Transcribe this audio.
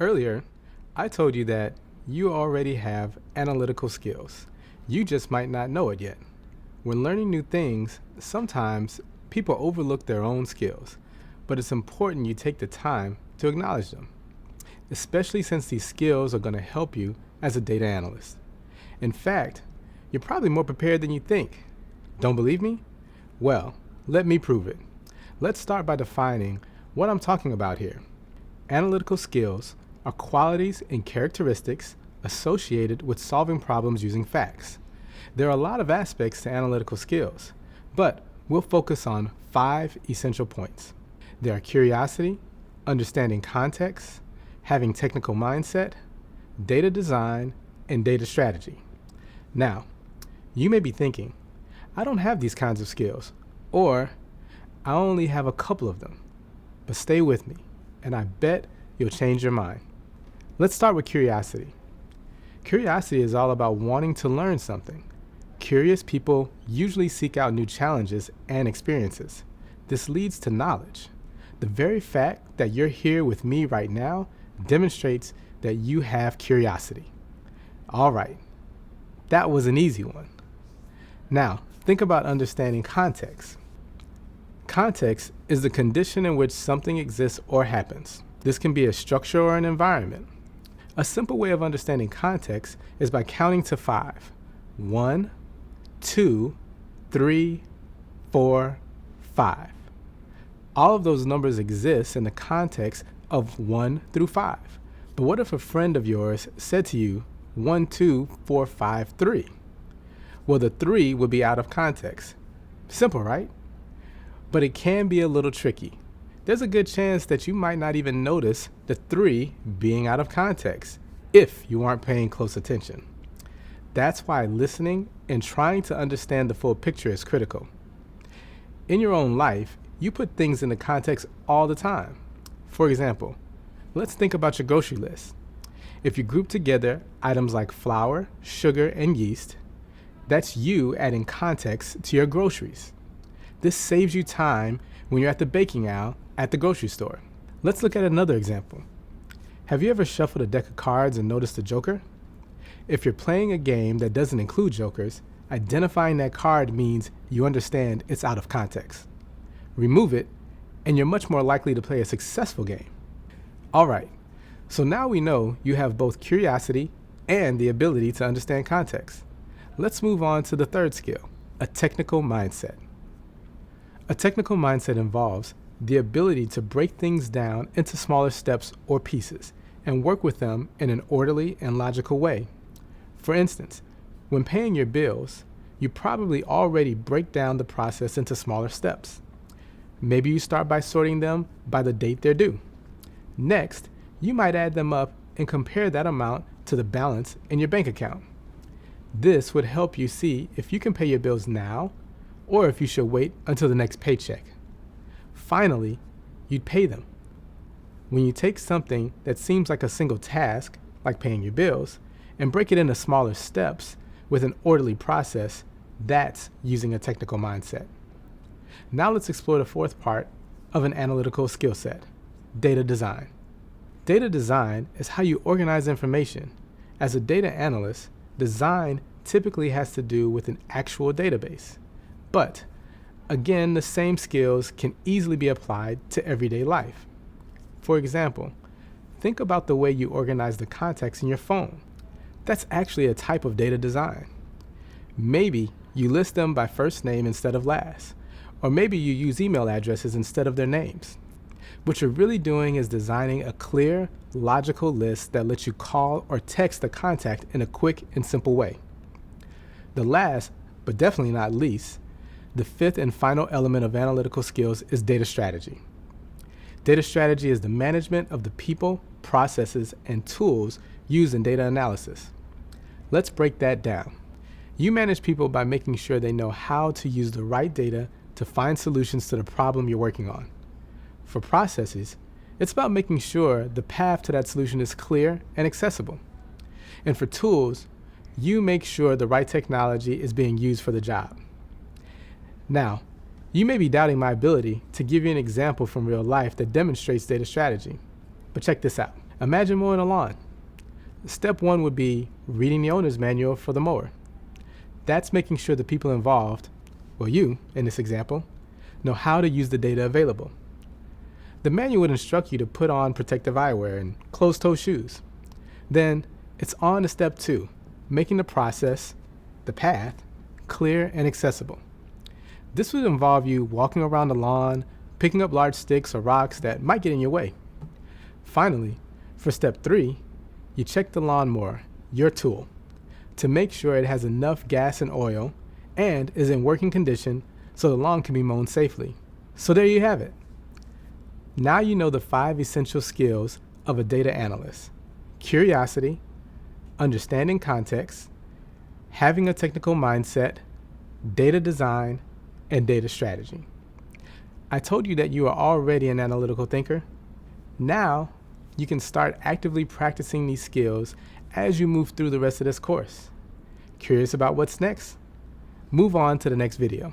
Earlier, I told you that you already have analytical skills. You just might not know it yet. When learning new things, sometimes people overlook their own skills, but it's important you take the time to acknowledge them, especially since these skills are going to help you as a data analyst. In fact, you're probably more prepared than you think. Don't believe me? Well, let me prove it. Let's start by defining what I'm talking about here. Analytical skills are qualities and characteristics associated with solving problems using facts. There are a lot of aspects to analytical skills, but we'll focus on 5 essential points. There are curiosity, understanding context, having technical mindset, data design, and data strategy. Now, you may be thinking, I don't have these kinds of skills, or I only have a couple of them. But stay with me, and I bet you'll change your mind. Let's start with curiosity. Curiosity is all about wanting to learn something. Curious people usually seek out new challenges and experiences. This leads to knowledge. The very fact that you're here with me right now demonstrates that you have curiosity. All right, that was an easy one. Now, think about understanding context. Context is the condition in which something exists or happens. This can be a structure or an environment. A simple way of understanding context is by counting to 5. 1, 2, 3, 4, 5. All of those numbers exist in the context of 1 through 5. But what if a friend of yours said to you 1, 2, 4, 5, 3? Well, the 3 would be out of context. Simple, right? But it can be a little tricky. There's a good chance that you might not even notice the 3 being out of context if you aren't paying close attention. That's why listening and trying to understand the full picture is critical. In your own life, you put things into context all the time. For example, let's think about your grocery list. If you group together items like flour, sugar, and yeast, that's you adding context to your groceries. This saves you time when you're at the baking aisle at the grocery store. Let's look at another example. Have you ever shuffled a deck of cards and noticed a joker? If you're playing a game that doesn't include jokers, identifying that card means you understand it's out of context. Remove it, and you're much more likely to play a successful game. All right, so now we know you have both curiosity and the ability to understand context. Let's move on to the third skill, a technical mindset. A technical mindset involves the ability to break things down into smaller steps or pieces and work with them in an orderly and logical way. For instance, when paying your bills, you probably already break down the process into smaller steps. Maybe you start by sorting them by the date they're due. Next, you might add them up and compare that amount to the balance in your bank account. This would help you see if you can pay your bills now or if you should wait until the next paycheck. Finally, you'd pay them. When you take something that seems like a single task, like paying your bills, and break it into smaller steps with an orderly process, that's using a technical mindset. Now let's explore the fourth part of an analytical skill set, data design. Data design is how you organize information. As a data analyst, design typically has to do with an actual database. But again, the same skills can easily be applied to everyday life. For example, think about the way you organize the contacts in your phone. That's actually a type of data design. Maybe you list them by first name instead of last, or maybe you use email addresses instead of their names. What you're really doing is designing a clear, logical list that lets you call or text a contact in a quick and simple way. The last, but definitely not least, the fifth and final element of analytical skills is data strategy. Data strategy is the management of the people, processes, and tools used in data analysis. Let's break that down. You manage people by making sure they know how to use the right data to find solutions to the problem you're working on. For processes, it's about making sure the path to that solution is clear and accessible. And for tools, you make sure the right technology is being used for the job. Now, you may be doubting my ability to give you an example from real life that demonstrates data strategy, but check this out. Imagine mowing a lawn. Step one would be reading the owner's manual for the mower. That's making sure the people involved, well, you in this example, know how to use the data available. The manual would instruct you to put on protective eyewear and closed-toe shoes. Then it's on to step two, making the process, the path, clear and accessible. This would involve you walking around the lawn, picking up large sticks or rocks that might get in your way. Finally, for step three, you check the lawnmower, your tool, to make sure it has enough gas and oil and is in working condition so the lawn can be mown safely. So there you have it. Now you know the 5 essential skills of a data analyst: curiosity, understanding context, having a technical mindset, data design, and data strategy. I told you that you are already an analytical thinker. Now you can start actively practicing these skills as you move through the rest of this course. Curious about what's next? Move on to the next video.